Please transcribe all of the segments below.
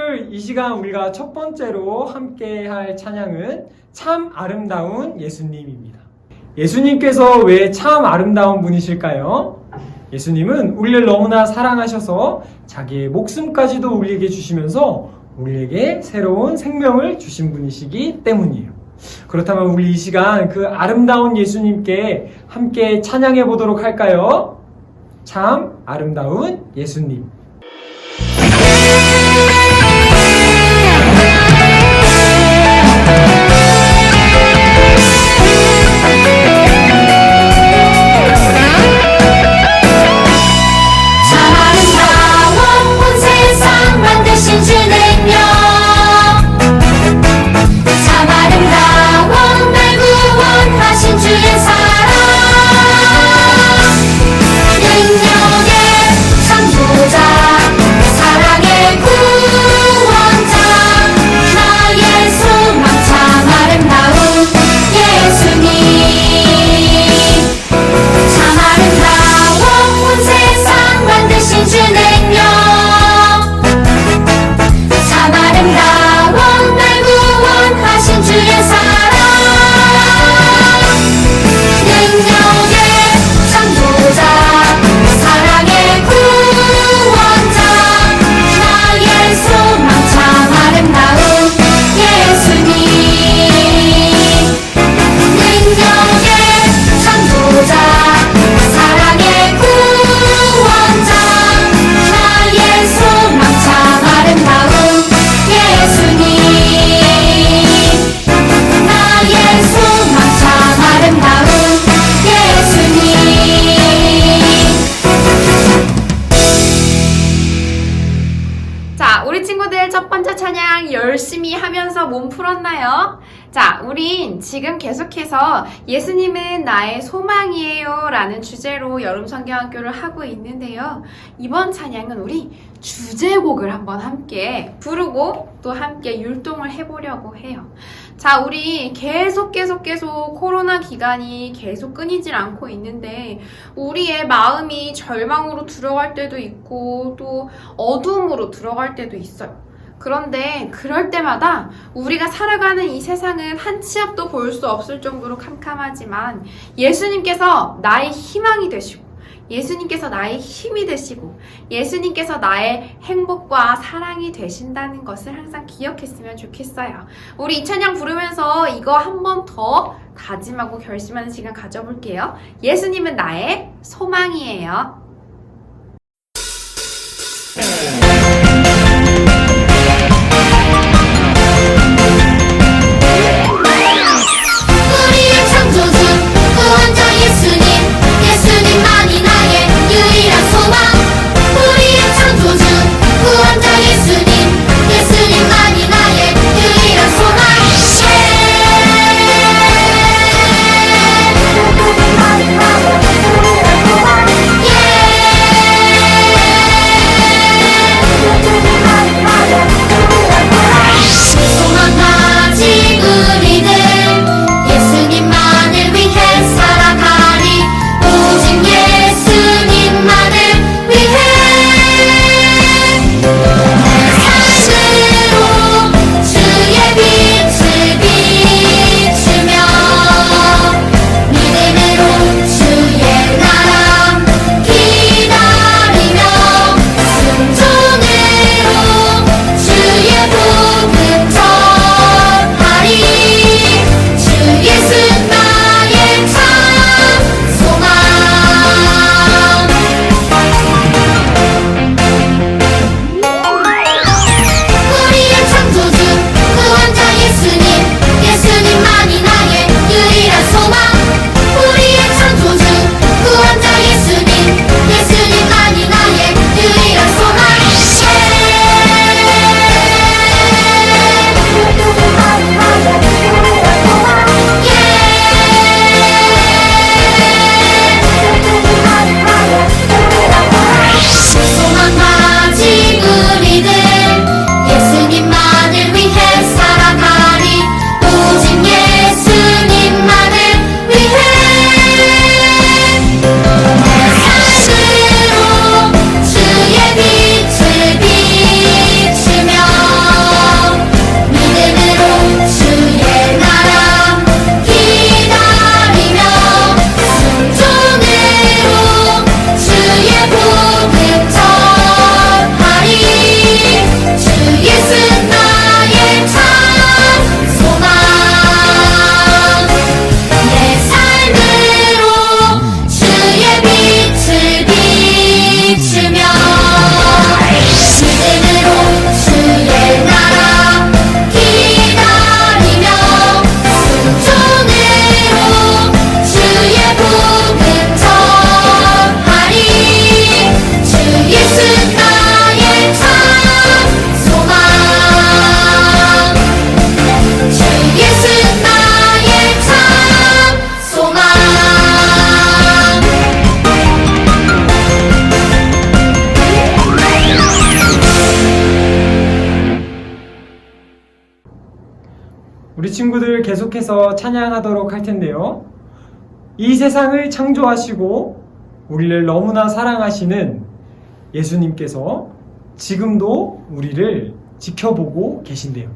친구들, 이 시간 우리가 첫 번째로 함께 할 찬양은 참 아름다운 예수님입니다. 예수님께서 왜 참 아름다운 분이실까요? 예수님은 우리를 너무나 사랑하셔서 자기의 목숨까지도 우리에게 주시면서 우리에게 새로운 생명을 주신 분이시기 때문이에요. 그렇다면 우리 이 시간 그 아름다운 예수님께 함께 찬양해 보도록 할까요? 참 아름다운 예수님. 우리 친구들 첫 번째 찬양 열심히 하면서 몸 풀었나요? 자, 우린 지금 계속해서 예수님은 나의 소망이에요 라는 주제로 여름 성경학교를 하고 있는데요. 이번 찬양은 우리 주제곡을 한번 함께 부르고 또 함께 율동을 해보려고 해요. 자, 우리 계속 코로나 기간이 계속 끊이질 않고 있는데 우리의 마음이 절망으로 들어갈 때도 있고 또 어둠으로 들어갈 때도 있어요. 그런데 그럴 때마다 우리가 살아가는 이 세상은 한 치 앞도 볼 수 없을 정도로 캄캄하지만 예수님께서 나의 희망이 되시고 예수님께서 나의 힘이 되시고 예수님께서 나의 행복과 사랑이 되신다는 것을 항상 기억했으면 좋겠어요. 우리 이 찬양 부르면서 이거 한 번 더 다짐하고 결심하는 시간 가져볼게요. 예수님은 나의 소망이에요. Yeah! 친구들 계속해서 찬양하도록 할 텐데요. 이 세상을 창조하시고 우리를 너무나 사랑하시는 예수님께서 지금도 우리를 지켜보고 계신대요.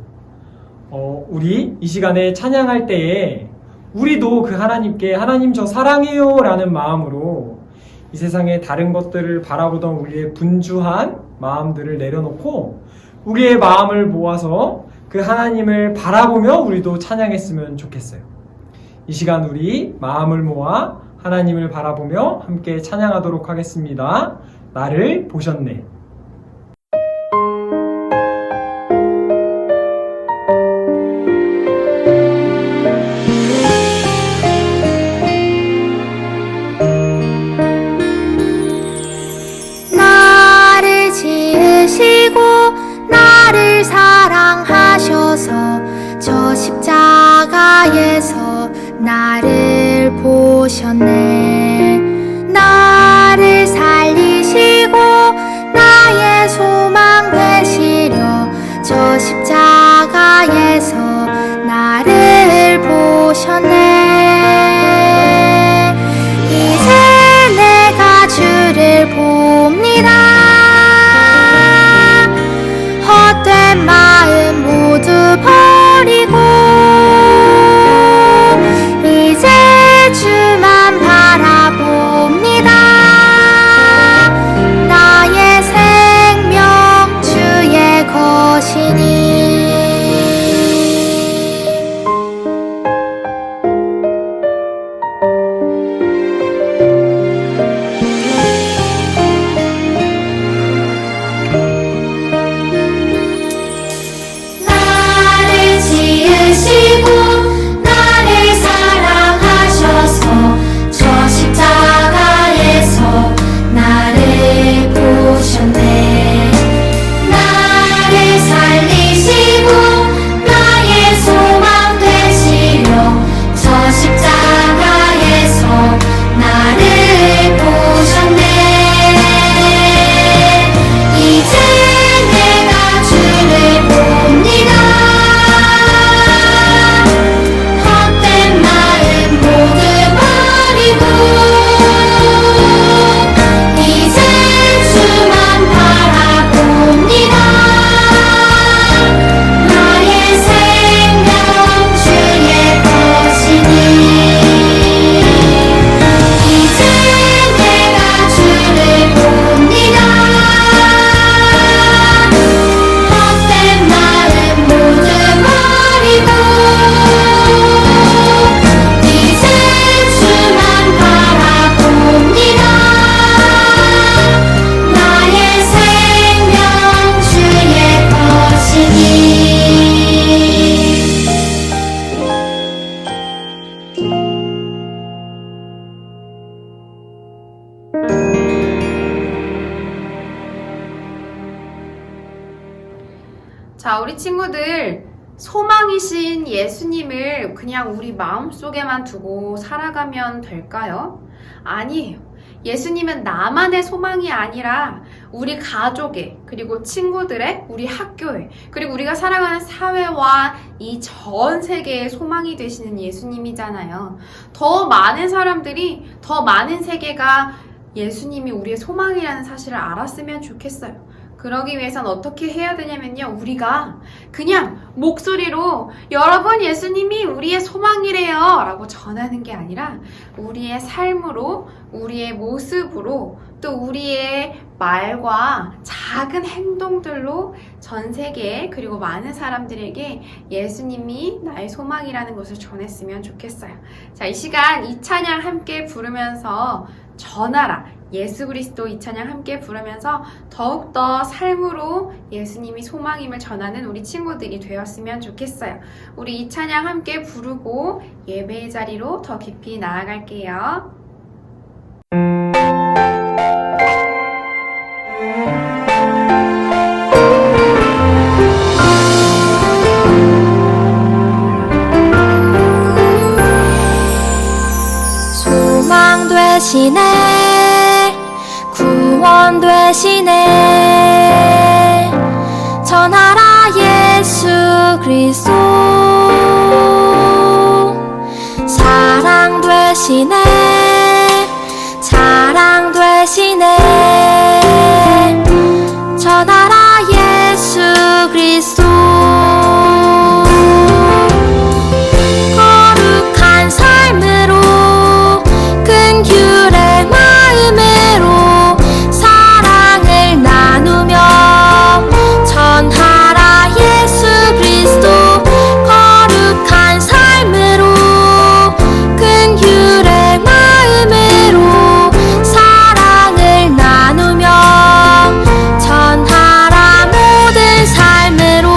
우리 이 시간에 찬양할 때에 우리도 그 하나님께 하나님 저 사랑해요 라는 마음으로 이 세상의 다른 것들을 바라보던 우리의 분주한 마음들을 내려놓고 우리의 마음을 모아서 그 하나님을 바라보며 우리도 찬양했으면 좋겠어요. 이 시간 우리 마음을 모아 하나님을 바라보며 함께 찬양하도록 하겠습니다. 나를 보셨네. 나를 지으시고 나를 사랑하셔서 저 십자가에서 나를 보셨네. 나를 살리시고 나의 소망 되시려 저 십자가에서 나를 보셨네. 이제 내가 주를 봅니다. 헛된 마음 모두 버리고 이제 주만 바라봅니다. 나의 생명 주의 것이니. 나를 지으시고 나를 사랑하셔서 저 십자가에서 나를 보셨네. 나를 살리시고 나의 소망 되시려 저 십자가에서 나를 보셨네. 이제 내가 주를 봅니다. 헛된 마음 모두 버리고 이제 주만 바라봅니다. 나의 생명 주의 것이니. 이제 내가 주를 봅니다. 헛된 마음 모두 버리고 이제 주만 바라봅니다. 나의 생명 주의 것이니. 자, 우리 친구들, 소망이신 예수님을 그냥 우리 마음속에만 두고 살아가면 될까요? 아니에요. 예수님은 나만의 소망이 아니라 우리 가족의, 그리고 친구들의, 우리 학교의, 그리고 우리가 살아가는 사회와 이 전 세계의 소망이 되시는 예수님이잖아요. 더 많은 사람들이, 더 많은 세계가 예수님이 우리의 소망이라는 사실을 알았으면 좋겠어요. 그러기 위해선 어떻게 해야 되냐면요. 우리가 그냥 목소리로 여러분 예수님이 우리의 소망이래요 라고 전하는 게 아니라 우리의 삶으로, 우리의 모습으로, 또 우리의 말과 작은 행동들로 전 세계 그리고 많은 사람들에게 예수님이 나의 소망이라는 것을 전했으면 좋겠어요. 자, 이 시간 이 찬양 함께 부르면서 전하라 예수 그리스도 이 찬양 함께 부르면서 더욱더 삶으로 예수님이 소망임을 전하는 우리 친구들이 되었으면 좋겠어요. 우리 이 찬양 함께 부르고 예배의 자리로 더 깊이 나아갈게요. 소망 되시네, 구원 되시네. 전하라 예수 그리스도 사랑 되시네 자랑 되시네 저 나라 예수 그리스도 거룩한 삶으로 큰 귤의 마음으로 사랑을 나누며 전하라 예수 그리스도 거룩한 삶으로 큰 귤의 마음으로 사랑을 나누며 전하라 모든 삶으로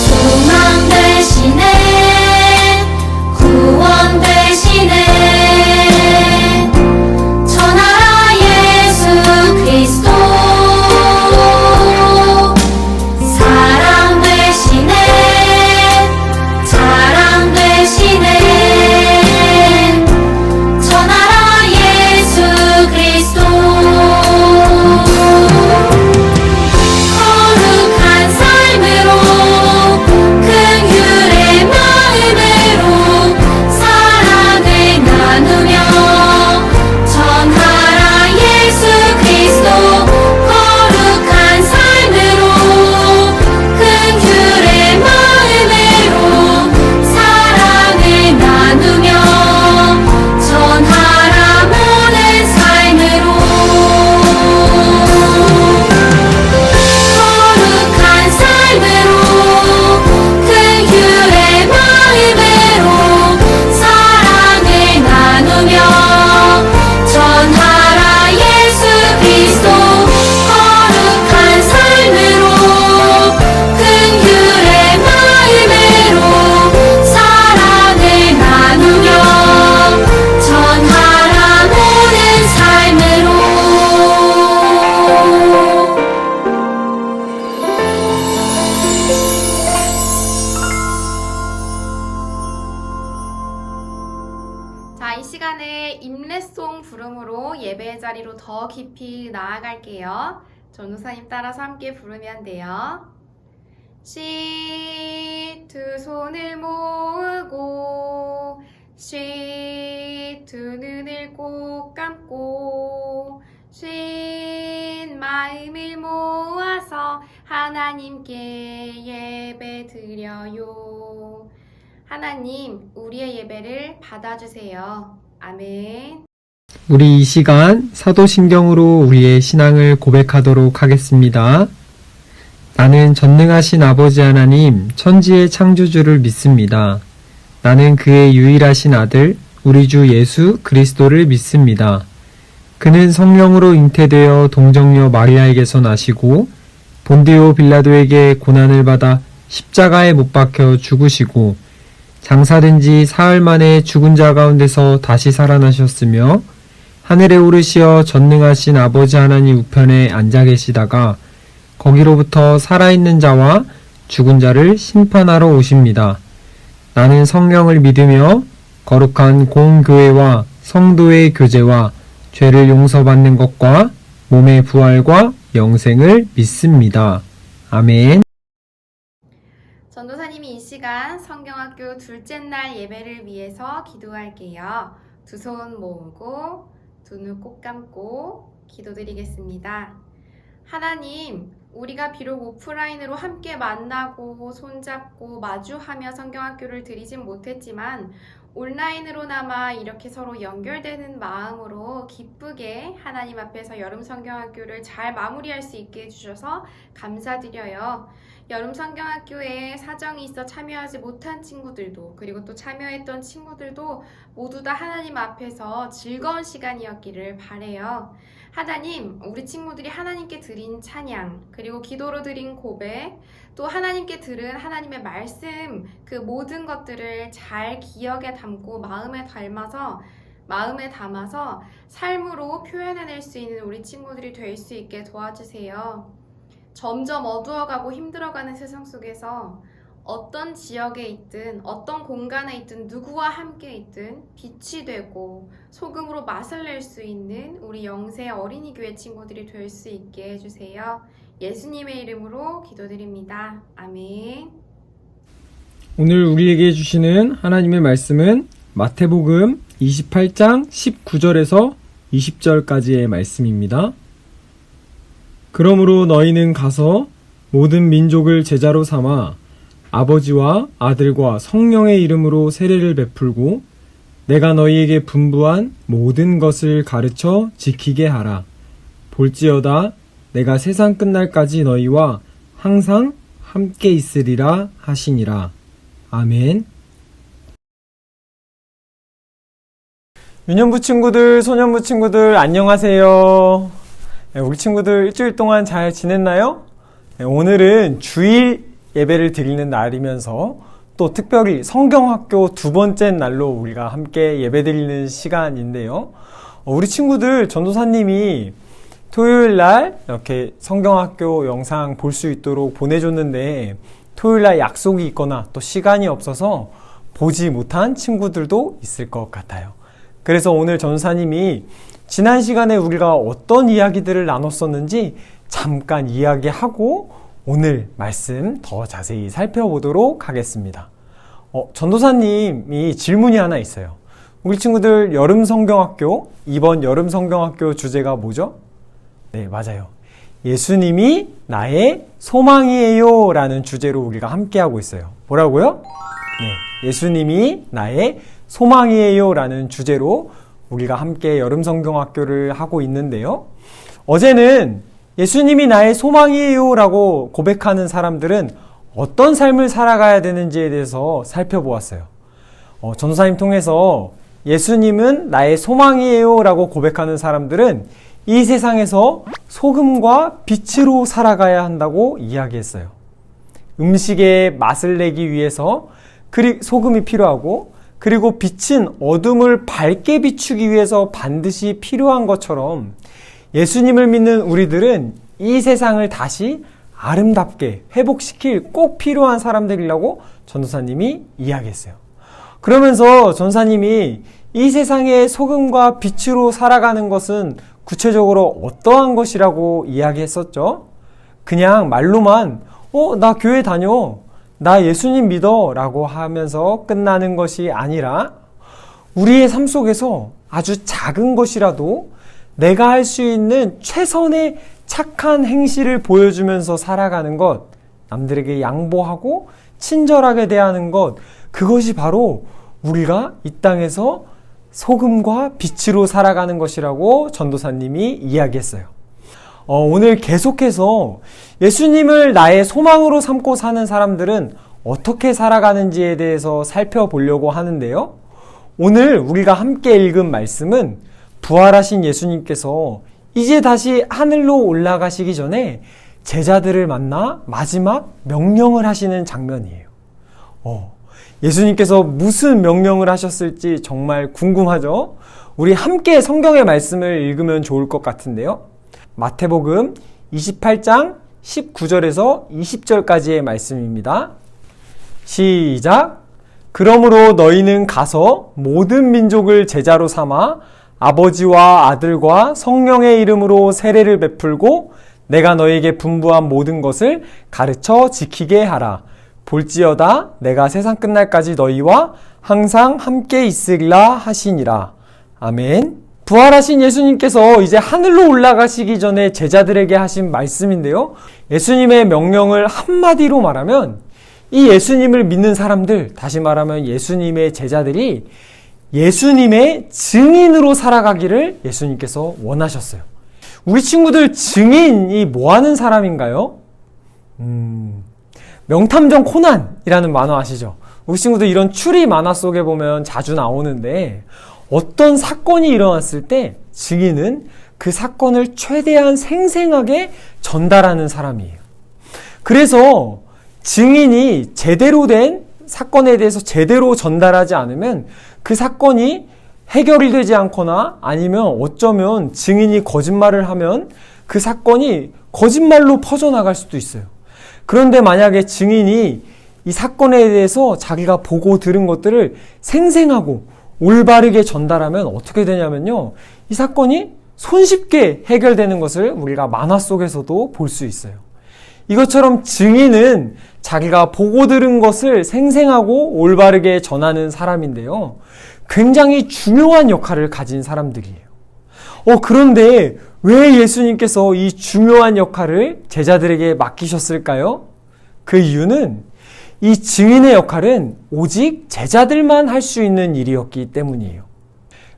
소망 되시네 구원 되시네 전하라 예수 그리스도 사랑 되시네 자랑 되시네 전하라 예수 그리스도 거룩한 삶으로 큰 귤의 마음으로 사랑을 나누며 전하라 예수 그리스도 거룩한 삶으로 큰 귤의 마음으로 사랑을 나누며 전하라 모든 삶으로 거룩한 삶으로 큰 귤의 마음으로 사랑을 나누며 전하라 예수 그리스도 거룩한 삶으로 큰 귤의 마음으로 사랑을 나누며 전하라 모든 삶으로 자, 이 시간에 임례송 부름으로 예배의 자리로 더 깊이 나아갈게요. 전도사님 따라서 함께 부르면 돼요. 시, 두 손을 모으고 시, 두 눈을 꼭 감고 쉰 마음을 모아서 하나님께 예배 드려요. 하나님, 우리의 예배를 받아주세요. 아멘. 우리 이 시간 사도신경으로 우리의 신앙을 고백하도록 하겠습니다. 나는 전능하신 아버지 하나님, 천지의 창조주를 믿습니다. 나는 그의 유일하신 아들, 우리 주 예수 그리스도를 믿습니다. 그는 성령으로 잉태되어 동정녀 마리아에게서 나시고 본디오 빌라도에게 고난을 받아 십자가에 못 박혀 죽으시고 장사된 지 사흘 만에 죽은 자 가운데서 다시 살아나셨으며 하늘에 오르시어 전능하신 아버지 하나님 우편에 앉아 계시다가 거기로부터 살아있는 자와 죽은 자를 심판하러 오십니다. 나는 성령을 믿으며 거룩한 공교회와 성도의 교제와 죄를 용서받는 것과 몸의 부활과 영생을 믿습니다. 아멘. 전도사님이 이 시간 성경학교 둘째 날 예배를 위해서 기도할게요. 두 손 모으고 두 눈 꼭 감고 기도드리겠습니다. 하나님, 우리가 비록 오프라인으로 함께 만나고 손잡고 마주하며 성경학교를 드리진 못했지만 온라인으로나마 이렇게 서로 연결되는 마음으로 기쁘게 하나님 앞에서 여름 성경학교를 잘 마무리할 수 있게 해주셔서 감사드려요. 여름 성경학교에 사정이 있어 참여하지 못한 친구들도 그리고 또 참여했던 친구들도 모두 다 하나님 앞에서 즐거운 시간이었기를 바라요. 하나님, 우리 친구들이 하나님께 드린 찬양, 그리고 기도로 드린 고백, 또 하나님께 들은 하나님의 말씀, 그 모든 것들을 잘 기억에 담고 마음에 담아서 삶으로 표현해낼 수 있는 우리 친구들이 될 수 있게 도와주세요. 점점 어두워가고 힘들어가는 세상 속에서 어떤 지역에 있든 어떤 공간에 있든 누구와 함께 있든 빛이 되고 소금으로 맛을 낼 수 있는 우리 영세 어린이 교회 친구들이 될 수 있게 해주세요. 예수님의 이름으로 기도드립니다. 아멘. 오늘 우리에게 주시는 하나님의 말씀은 마태복음 28장 19절에서 20절까지의 말씀입니다. 그러므로 너희는 가서 모든 민족을 제자로 삼아 아버지와 아들과 성령의 이름으로 세례를 베풀고 내가 너희에게 분부한 모든 것을 가르쳐 지키게 하라. 볼지어다 내가 세상 끝날까지 너희와 항상 함께 있으리라 하시니라. 아멘. 유년부 친구들, 소년부 친구들 안녕하세요. 우리 친구들 일주일 동안 잘 지냈나요? 오늘은 주일 예배를 드리는 날이면서 또 특별히 성경학교 두 번째 날로 우리가 함께 예배 드리는 시간인데요. 우리 친구들 전도사님이 토요일 날 이렇게 성경학교 영상 볼 수 있도록 보내줬는데 토요일 날 약속이 있거나 또 시간이 없어서 보지 못한 친구들도 있을 것 같아요. 그래서 오늘 전도사님이 지난 시간에 우리가 어떤 이야기들을 나눴었는지 잠깐 이야기하고 오늘 말씀 더 자세히 살펴보도록 하겠습니다. 전도사님이 질문이 하나 있어요. 우리 친구들 여름성경학교, 이번 여름성경학교 주제가 뭐죠? 네, 맞아요. 예수님이 나의 소망이에요 라는 주제로 우리가 함께하고 있어요. 뭐라고요? 네, 예수님이 나의 소망이에요 라는 주제로 우리가 함께 여름성경학교를 하고 있는데요. 어제는 예수님이 나의 소망이에요 라고 고백하는 사람들은 어떤 삶을 살아가야 되는지에 대해서 살펴보았어요. 전도사님 통해서 예수님은 나의 소망이에요 라고 고백하는 사람들은 이 세상에서 소금과 빛으로 살아가야 한다고 이야기했어요. 음식에 맛을 내기 위해서 소금이 필요하고 그리고 빛은 어둠을 밝게 비추기 위해서 반드시 필요한 것처럼 예수님을 믿는 우리들은 이 세상을 다시 아름답게 회복시킬 꼭 필요한 사람들이라고 전도사님이 이야기했어요. 그러면서 전도사님이 이 세상의 소금과 빛으로 살아가는 것은 구체적으로 어떠한 것이라고 이야기했었죠? 그냥 말로만 나 교회 다녀, 나 예수님 믿어 라고 하면서 끝나는 것이 아니라 우리의 삶 속에서 아주 작은 것이라도 내가 할 수 있는 최선의 착한 행실을 보여주면서 살아가는 것, 남들에게 양보하고 친절하게 대하는 것, 그것이 바로 우리가 이 땅에서 소금과 빛으로 살아가는 것이라고 전도사님이 이야기했어요. 오늘 계속해서 예수님을 나의 소망으로 삼고 사는 사람들은 어떻게 살아가는지에 대해서 살펴보려고 하는데요. 오늘 우리가 함께 읽은 말씀은 부활하신 예수님께서 이제 다시 하늘로 올라가시기 전에 제자들을 만나 마지막 명령을 하시는 장면이에요. 예수님께서 무슨 명령을 하셨을지 정말 궁금하죠? 우리 함께 성경의 말씀을 읽으면 좋을 것 같은데요. 마태복음 28장 19절에서 20절까지의 말씀입니다. 시작! 그러므로 너희는 가서 모든 민족을 제자로 삼아 아버지와 아들과 성령의 이름으로 세례를 베풀고 내가 너희에게 분부한 모든 것을 가르쳐 지키게 하라. 볼지어다 내가 세상 끝날까지 너희와 항상 함께 있으리라 하시니라. 아멘. 부활하신 예수님께서 이제 하늘로 올라가시기 전에 제자들에게 하신 말씀인데요. 예수님의 명령을 한마디로 말하면 이 예수님을 믿는 사람들, 다시 말하면 예수님의 제자들이 예수님의 증인으로 살아가기를 예수님께서 원하셨어요. 우리 친구들 증인이 뭐 하는 사람인가요? 명탐정 코난이라는 만화 아시죠? 우리 친구들 이런 추리 만화 속에 보면 자주 나오는데 어떤 사건이 일어났을 때 증인은 그 사건을 최대한 생생하게 전달하는 사람이에요. 그래서 증인이 제대로 된 사건에 대해서 제대로 전달하지 않으면 그 사건이 해결이 되지 않거나 아니면 어쩌면 증인이 거짓말을 하면 그 사건이 거짓말로 퍼져나갈 수도 있어요. 그런데 만약에 증인이 이 사건에 대해서 자기가 보고 들은 것들을 생생하고 올바르게 전달하면 어떻게 되냐면요. 이 사건이 손쉽게 해결되는 것을 우리가 만화 속에서도 볼 수 있어요. 이것처럼 증인은 자기가 보고 들은 것을 생생하고 올바르게 전하는 사람인데요. 굉장히 중요한 역할을 가진 사람들이에요. 그런데 왜 예수님께서 이 중요한 역할을 제자들에게 맡기셨을까요? 그 이유는 이 증인의 역할은 오직 제자들만 할 수 있는 일이었기 때문이에요.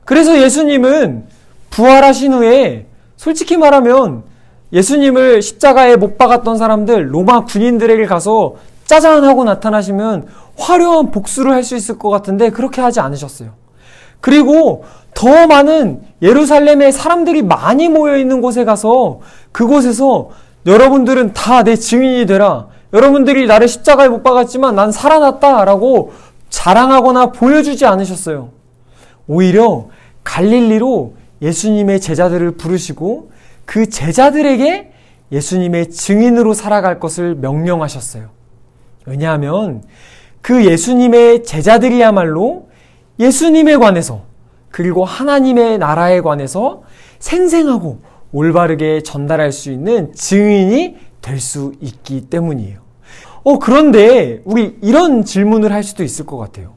그래서 예수님은 부활하신 후에 솔직히 말하면 예수님을 십자가에 못 박았던 사람들, 로마 군인들에게 가서 짜잔 하고 나타나시면 화려한 복수를 할 수 있을 것 같은데 그렇게 하지 않으셨어요. 그리고 더 많은 예루살렘에 사람들이 많이 모여있는 곳에 가서 그곳에서 여러분들은 다 내 증인이 되라. 여러분들이 나를 십자가에 못 박았지만 난 살아났다 라고 자랑하거나 보여주지 않으셨어요. 오히려 갈릴리로 예수님의 제자들을 부르시고 그 제자들에게 예수님의 증인으로 살아갈 것을 명령하셨어요. 왜냐하면 그 예수님의 제자들이야말로 예수님에 관해서 그리고 하나님의 나라에 관해서 생생하고 올바르게 전달할 수 있는 증인이 될 수 있기 때문이에요. 그런데 우리 이런 질문을 할 수도 있을 것 같아요.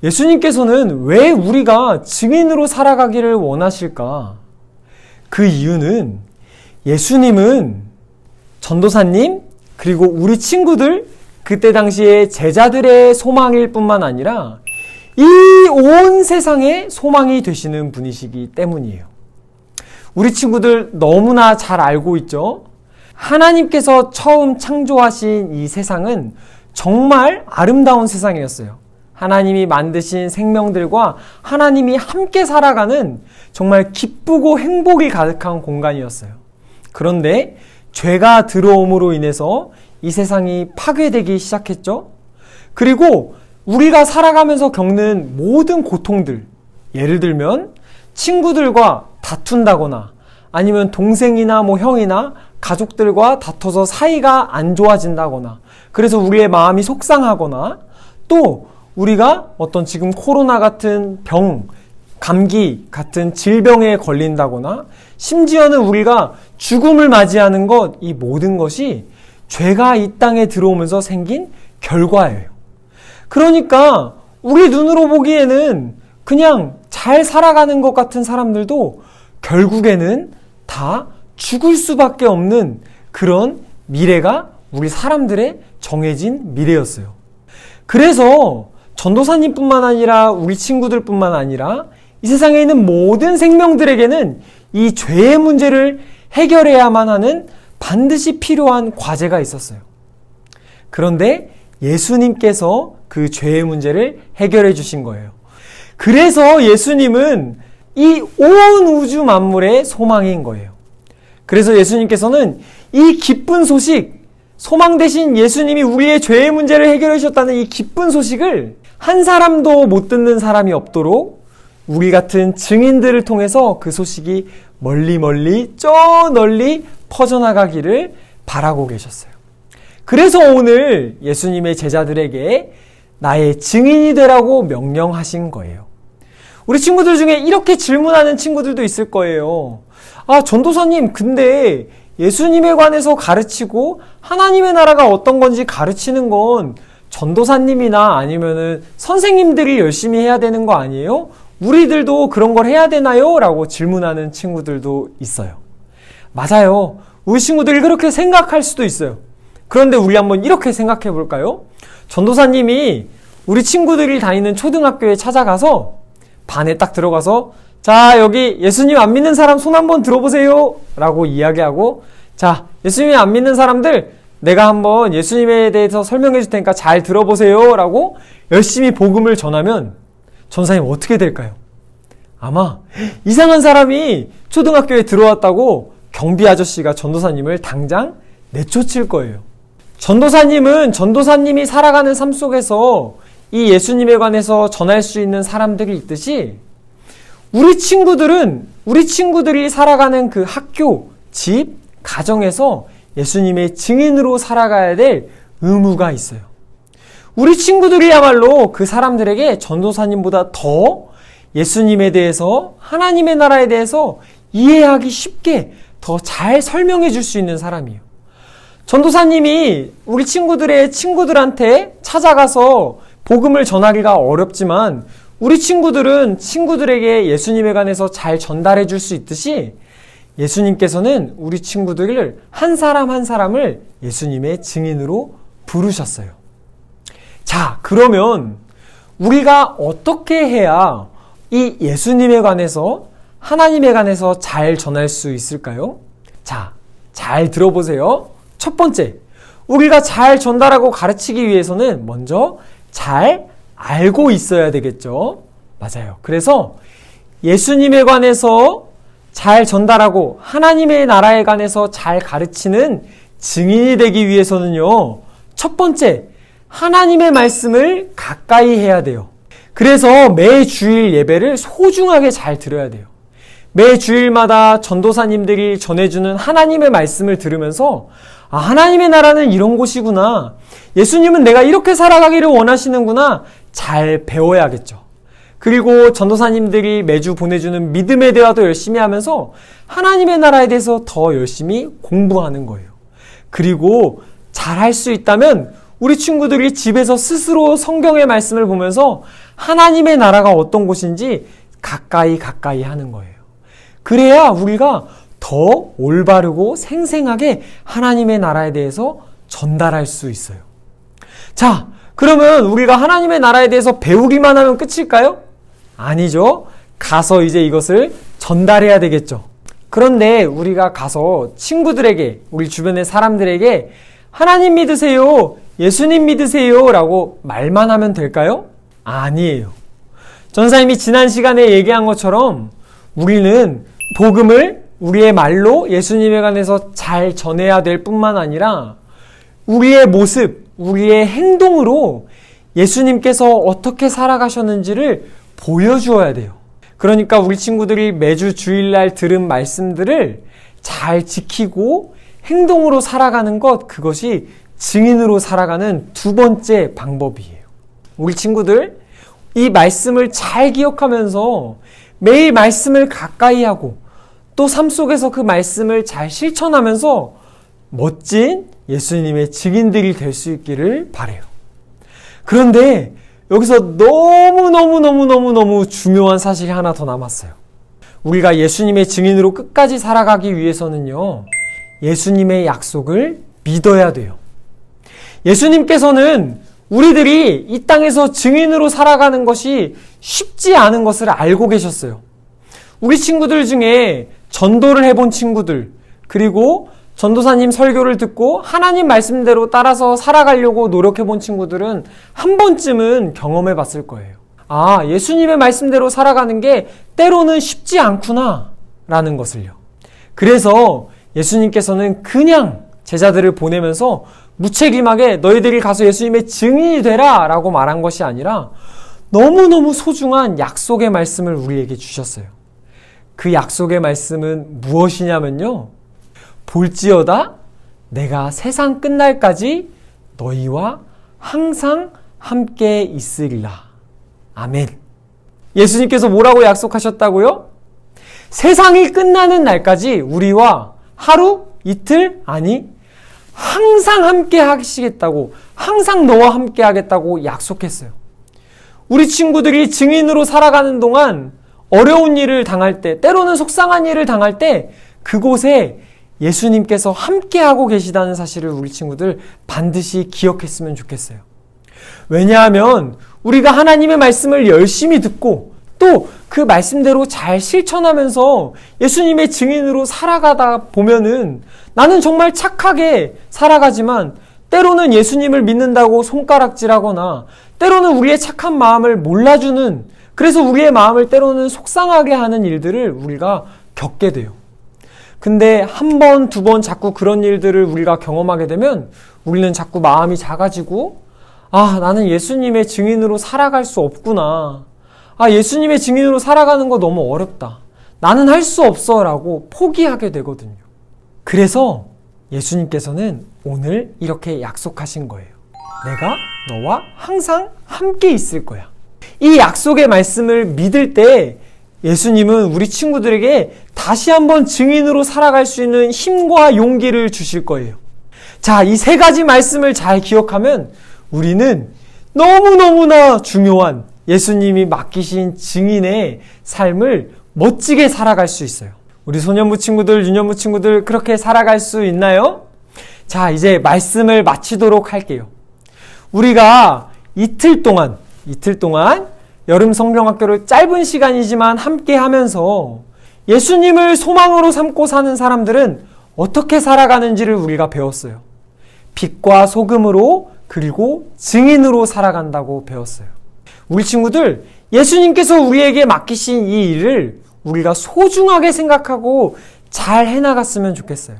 예수님께서는 왜 우리가 증인으로 살아가기를 원하실까? 그 이유는 예수님은 전도사님 그리고 우리 친구들 그때 당시에 제자들의 소망일 뿐만 아니라 이 온 세상의 소망이 되시는 분이시기 때문이에요. 우리 친구들 너무나 잘 알고 있죠? 하나님께서 처음 창조하신 이 세상은 정말 아름다운 세상이었어요. 하나님이 만드신 생명들과 하나님이 함께 살아가는 정말 기쁘고 행복이 가득한 공간이었어요. 그런데 죄가 들어옴으로 인해서 이 세상이 파괴되기 시작했죠. 그리고 우리가 살아가면서 겪는 모든 고통들, 예를 들면 친구들과 다툰다거나 아니면 동생이나 형이나 가족들과 다퉈서 사이가 안 좋아진다거나 그래서 우리의 마음이 속상하거나 또 우리가 어떤 지금 코로나 같은 병, 감기 같은 질병에 걸린다거나 심지어는 우리가 죽음을 맞이하는 것, 이 모든 것이 죄가 이 땅에 들어오면서 생긴 결과예요. 그러니까 우리 눈으로 보기에는 그냥 잘 살아가는 것 같은 사람들도 결국에는 다 죽을 수밖에 없는 그런 미래가 우리 사람들의 정해진 미래였어요. 그래서 전도사님뿐만 아니라 우리 친구들뿐만 아니라 이 세상에 있는 모든 생명들에게는 이 죄의 문제를 해결해야만 하는 반드시 필요한 과제가 있었어요. 그런데 예수님께서 그 죄의 문제를 해결해 주신 거예요. 그래서 예수님은 이 온 우주 만물의 소망인 거예요. 그래서 예수님께서는 이 기쁜 소식, 소망 대신 예수님이 우리의 죄의 문제를 해결해 주셨다는 이 기쁜 소식을 한 사람도 못 듣는 사람이 없도록 우리 같은 증인들을 통해서 그 소식이 멀리 저 널리 퍼져나가기를 바라고 계셨어요. 그래서 오늘 예수님의 제자들에게 나의 증인이 되라고 명령하신 거예요. 우리 친구들 중에 이렇게 질문하는 친구들도 있을 거예요. 전도사님, 근데 예수님에 관해서 가르치고 하나님의 나라가 어떤 건지 가르치는 건 전도사님이나 아니면은 선생님들이 열심히 해야 되는 거 아니에요? 우리들도 그런 걸 해야 되나요? 라고 질문하는 친구들도 있어요. 맞아요. 우리 친구들이 그렇게 생각할 수도 있어요. 그런데 우리 한번 이렇게 생각해 볼까요? 전도사님이 우리 친구들이 다니는 초등학교에 찾아가서 반에 딱 들어가서 자, 여기 예수님 안 믿는 사람 손 한번 들어보세요 라고 이야기하고 자, 예수님 안 믿는 사람들 내가 한번 예수님에 대해서 설명해 줄 테니까 잘 들어보세요 라고 열심히 복음을 전하면 전사님 어떻게 될까요? 아마 이상한 사람이 초등학교에 들어왔다고 경비 아저씨가 전도사님을 당장 내쫓을 거예요. 전도사님은 전도사님이 살아가는 삶 속에서 이 예수님에 관해서 전할 수 있는 사람들이 있듯이 우리 친구들이 살아가는 그 학교, 집, 가정에서 예수님의 증인으로 살아가야 될 의무가 있어요. 우리 친구들이야말로 그 사람들에게 전도사님보다 더 예수님에 대해서, 하나님의 나라에 대해서 이해하기 쉽게 더 잘 설명해 줄 수 있는 사람이에요. 전도사님이 우리 친구들의 친구들한테 찾아가서 복음을 전하기가 어렵지만 우리 친구들은 친구들에게 예수님에 관해서 잘 전달해 줄 수 있듯이 예수님께서는 우리 친구들을 한 사람 한 사람을 예수님의 증인으로 부르셨어요. 자, 그러면 우리가 어떻게 해야 이 예수님에 관해서, 하나님에 관해서 잘 전할 수 있을까요? 자, 잘 들어보세요. 첫 번째, 우리가 잘 전달하고 가르치기 위해서는 먼저 잘 알고 있어야 되겠죠. 맞아요. 그래서 예수님에 관해서 잘 전달하고 하나님의 나라에 관해서 잘 가르치는 증인이 되기 위해서는요, 첫 번째, 하나님의 말씀을 가까이 해야 돼요. 그래서 매 주일 예배를 소중하게 잘 들어야 돼요. 매 주일마다 전도사님들이 전해주는 하나님의 말씀을 들으면서 아, 하나님의 나라는 이런 곳이구나. 예수님은 내가 이렇게 살아가기를 원하시는구나. 잘 배워야겠죠. 그리고 전도사님들이 매주 보내주는 믿음의 대화도 열심히 하면서 하나님의 나라에 대해서 더 열심히 공부하는 거예요. 그리고 잘할 수 있다면 우리 친구들이 집에서 스스로 성경의 말씀을 보면서 하나님의 나라가 어떤 곳인지 가까이 하는 거예요. 그래야 우리가 더 올바르고 생생하게 하나님의 나라에 대해서 전달할 수 있어요. 자, 그러면 우리가 하나님의 나라에 대해서 배우기만 하면 끝일까요? 아니죠. 가서 이제 이것을 전달해야 되겠죠. 그런데 우리가 가서 친구들에게, 우리 주변의 사람들에게 하나님 믿으세요, 예수님 믿으세요 라고 말만 하면 될까요? 아니에요. 전사님이 지난 시간에 얘기한 것처럼 우리는 복음을 우리의 말로 예수님에 관해서 잘 전해야 될 뿐만 아니라 우리의 모습, 우리의 행동으로 예수님께서 어떻게 살아가셨는지를 보여주어야 돼요. 그러니까 우리 친구들이 매주 주일날 들은 말씀들을 잘 지키고 행동으로 살아가는 것, 그것이 증인으로 살아가는 두 번째 방법이에요. 우리 친구들, 이 말씀을 잘 기억하면서 매일 말씀을 가까이 하고 또 삶 속에서 그 말씀을 잘 실천하면서 멋진 예수님의 증인들이 될 수 있기를 바라요. 그런데 여기서 너무 중요한 사실이 하나 더 남았어요. 우리가 예수님의 증인으로 끝까지 살아가기 위해서는요, 예수님의 약속을 믿어야 돼요. 예수님께서는 우리들이 이 땅에서 증인으로 살아가는 것이 쉽지 않은 것을 알고 계셨어요. 우리 친구들 중에 전도를 해본 친구들, 그리고 전도사님 설교를 듣고 하나님 말씀대로 따라서 살아가려고 노력해본 친구들은 한 번쯤은 경험해 봤을 거예요. 아, 예수님의 말씀대로 살아가는 게 때로는 쉽지 않구나 라는 것을요. 그래서 예수님께서는 그냥 제자들을 보내면서 무책임하게 너희들이 가서 예수님의 증인이 되라 라고 말한 것이 아니라 너무너무 소중한 약속의 말씀을 우리에게 주셨어요. 그 약속의 말씀은 무엇이냐면요, 볼지어다 내가 세상 끝날까지 너희와 항상 함께 있으리라. 아멘. 예수님께서 뭐라고 약속하셨다고요? 세상이 끝나는 날까지 우리와 하루, 이틀, 아니 항상 함께 하시겠다고, 항상 너와 함께 하겠다고 약속했어요. 우리 친구들이 증인으로 살아가는 동안 어려운 일을 당할 때, 때로는 속상한 일을 당할 때 그곳에 예수님께서 함께하고 계시다는 사실을 우리 친구들 반드시 기억했으면 좋겠어요. 왜냐하면 우리가 하나님의 말씀을 열심히 듣고 또 그 말씀대로 잘 실천하면서 예수님의 증인으로 살아가다 보면은 나는 정말 착하게 살아가지만 때로는 예수님을 믿는다고 손가락질하거나 때로는 우리의 착한 마음을 몰라주는, 그래서 우리의 마음을 때로는 속상하게 하는 일들을 우리가 겪게 돼요. 근데 한 번, 두 번 자꾸 그런 일들을 우리가 경험하게 되면 우리는 자꾸 마음이 작아지고, 아, 나는 예수님의 증인으로 살아갈 수 없구나. 아, 예수님의 증인으로 살아가는 거 너무 어렵다. 나는 할 수 없어 라고 포기하게 되거든요. 그래서 예수님께서는 오늘 이렇게 약속하신 거예요. 내가 너와 항상 함께 있을 거야. 이 약속의 말씀을 믿을 때 예수님은 우리 친구들에게 다시 한번 증인으로 살아갈 수 있는 힘과 용기를 주실 거예요. 자, 이 세 가지 말씀을 잘 기억하면 우리는 너무너무나 중요한 예수님이 맡기신 증인의 삶을 멋지게 살아갈 수 있어요. 우리 소년부 친구들, 유년부 친구들 그렇게 살아갈 수 있나요? 자, 이제 말씀을 마치도록 할게요. 우리가 이틀 동안 여름 성경학교를 짧은 시간이지만 함께 하면서 예수님을 소망으로 삼고 사는 사람들은 어떻게 살아가는지를 우리가 배웠어요. 빛과 소금으로 그리고 증인으로 살아간다고 배웠어요. 우리 친구들, 예수님께서 우리에게 맡기신 이 일을 우리가 소중하게 생각하고 잘 해나갔으면 좋겠어요.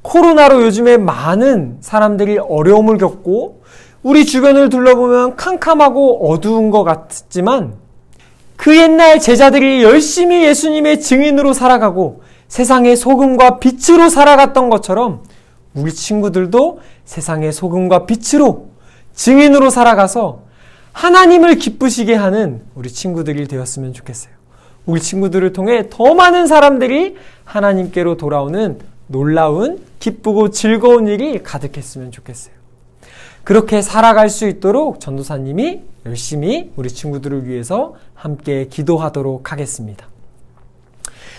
코로나로 요즘에 많은 사람들이 어려움을 겪고 우리 주변을 둘러보면 캄캄하고 어두운 것 같지만 그 옛날 제자들이 열심히 예수님의 증인으로 살아가고 세상의 소금과 빛으로 살아갔던 것처럼 우리 친구들도 세상의 소금과 빛으로 증인으로 살아가서 하나님을 기쁘시게 하는 우리 친구들이 되었으면 좋겠어요. 우리 친구들을 통해 더 많은 사람들이 하나님께로 돌아오는 놀라운 기쁘고 즐거운 일이 가득했으면 좋겠어요. 그렇게 살아갈 수 있도록 전도사님이 열심히 우리 친구들을 위해서 함께 기도하도록 하겠습니다.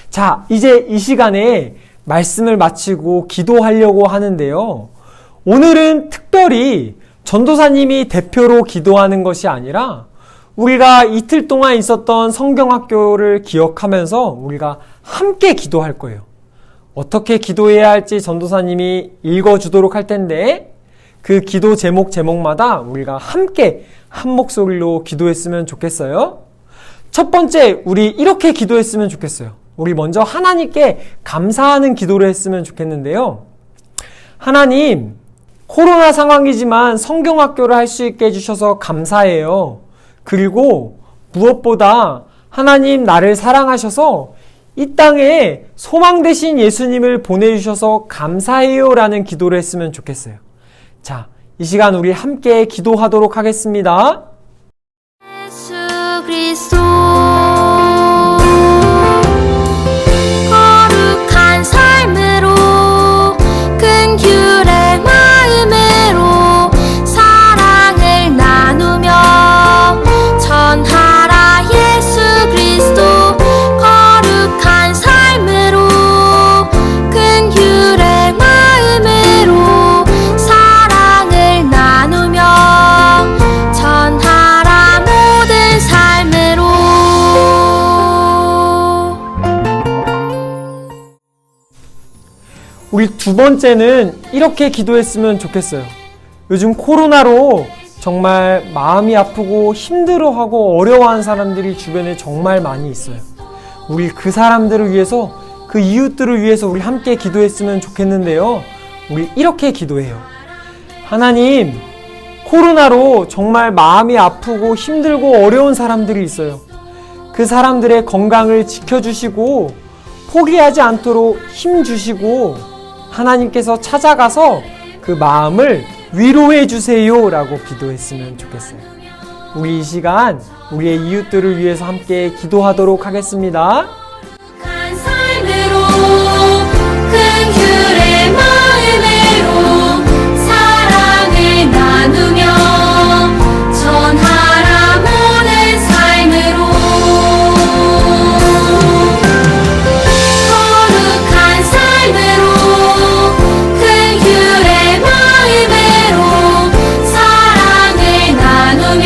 자, 이제 이 시간에 말씀을 마치고 기도하려고 하는데요. 오늘은 특별히 전도사님이 대표로 기도하는 것이 아니라 우리가 이틀 동안 있었던 성경학교를 기억하면서 우리가 함께 기도할 거예요. 어떻게 기도해야 할지 전도사님이 읽어주도록 할 텐데 그 기도 제목마다 우리가 함께 한 목소리로 기도했으면 좋겠어요. 첫 번째, 우리 이렇게 기도했으면 좋겠어요. 우리 먼저 하나님께 감사하는 기도를 했으면 좋겠는데요. 하나님, 코로나 상황이지만 성경학교를 할 수 있게 해주셔서 감사해요. 그리고 무엇보다 하나님 나를 사랑하셔서 이 땅에 소망 되신 예수님을 보내주셔서 감사해요 라는 기도를 했으면 좋겠어요. 자, 이 시간 우리 함께 기도하도록 하겠습니다. 예수 그리스도 거룩한 삶으로 긍휼의 마음으로 사랑을 나누며 전하라. 예수 그리스도 거룩한 삶으로 긍휼의 마음으로 사랑을 나누며 전하라. 모든 삶으로. 우리 두 번째는 이렇게 기도했으면 좋겠어요. 요즘 코로나로 정말 마음이 아프고 힘들어하고 어려워하는 사람들이 주변에 정말 많이 있어요. 우리 그 사람들을 위해서, 그 이웃들을 위해서 우리 함께 기도했으면 좋겠는데요. 우리 이렇게 기도해요. 하나님, 코로나로 정말 마음이 아프고 힘들고 어려운 사람들이 있어요. 그 사람들의 건강을 지켜주시고 포기하지 않도록 힘 주시고 하나님께서 찾아가서 그 마음을 위로해 주세요 라고 기도했으면 좋겠어요. 우리 이 시간 우리의 이웃들을 위해서 함께 기도하도록 하겠습니다. 한 삶으로 긍휼의 마음으로 사랑을 나누며 전하라. 모든 삶으로 거룩한 삶으로 긍휼의 마음으로 사랑을 나누며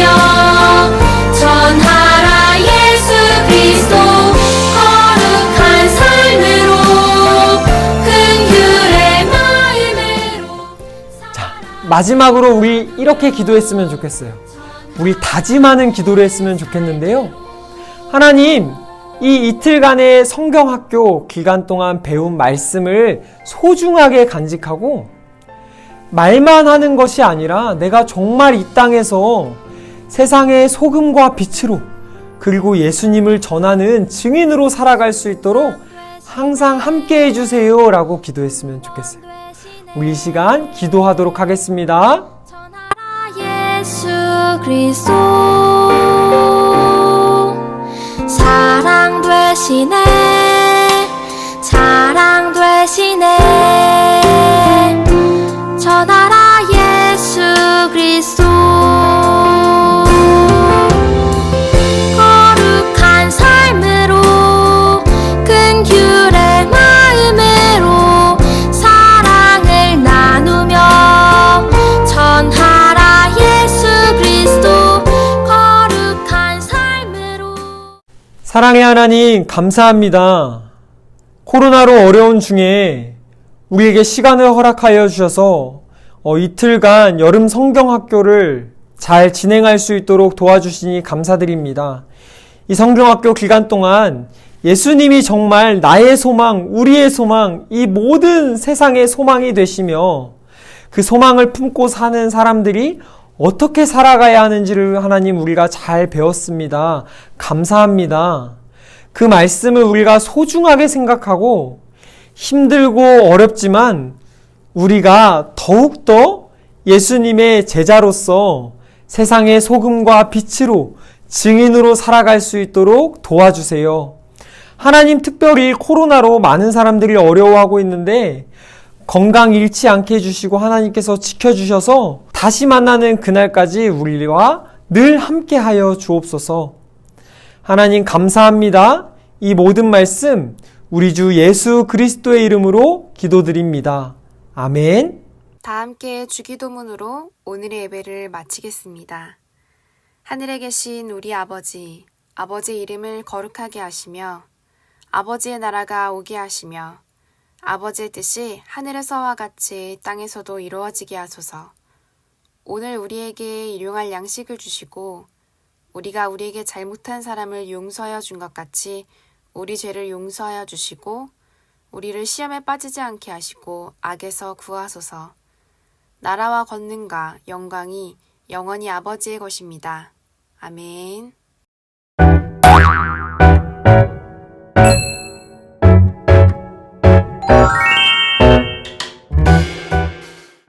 전하라. 예수 그리스도 거룩한 삶으로 긍휼의 마음으로. 자, 마지막으로 우리 이렇게 기도했으면 좋겠어요. 우리 다짐하는 기도를 했으면 좋겠는데요. 하나님, 이 이틀간의 성경학교 기간 동안 배운 말씀을 소중하게 간직하고 말만 하는 것이 아니라 내가 정말 이 땅에서 세상의 소금과 빛으로 그리고 예수님을 전하는 증인으로 살아갈 수 있도록 항상 함께 해주세요 라고 기도했으면 좋겠어요. 우리 이 시간 기도하도록 하겠습니다. 전하라. 예수 그리스도 사랑 되시네 자랑 되시네 저 나라 예수 그리스도 거룩한 삶으로 큰 귤의 마음으로 사랑을 나누며 전하라 예수 그리스도 거룩한 삶으로 사랑의 하나님, 감사합니다. 코로나로 어려운 중에 우리에게 시간을 허락하여 주셔서 이틀간 여름 성경학교를 잘 진행할 수 있도록 도와주시니 감사드립니다. 이 성경학교 기간 동안 예수님이 정말 나의 소망, 우리의 소망, 이 모든 세상의 소망이 되시며 그 소망을 품고 사는 사람들이 어떻게 살아가야 하는지를 하나님 우리가 잘 배웠습니다. 감사합니다. 그 말씀을 우리가 소중하게 생각하고 힘들고 어렵지만 우리가 더욱더 예수님의 제자로서 세상의 소금과 빛으로 증인으로 살아갈 수 있도록 도와주세요. 하나님, 특별히 코로나로 많은 사람들이 어려워하고 있는데 건강 잃지 않게 해주시고 하나님께서 지켜주셔서 다시 만나는 그날까지 우리와 늘 함께하여 주옵소서. 하나님 감사합니다. 이 모든 말씀 우리 주 예수 그리스도의 이름으로 기도드립니다. 아멘. 다 함께 주기도문으로 오늘의 예배를 마치겠습니다. 하늘에 계신 우리 아버지, 아버지의 이름을 거룩하게 하시며 아버지의 나라가 오게 하시며 아버지의 뜻이 하늘에서와 같이 땅에서도 이루어지게 하소서. 오늘 우리에게 일용할 양식을 주시고 우리가 우리에게 잘못한 사람을 용서하여 준 것 같이 우리 죄를 용서하여 주시고 우리를 시험에 빠지지 않게 하시고 악에서 구하소서. 나라와 권능과 영광이 영원히 아버지의 것입니다. 아멘.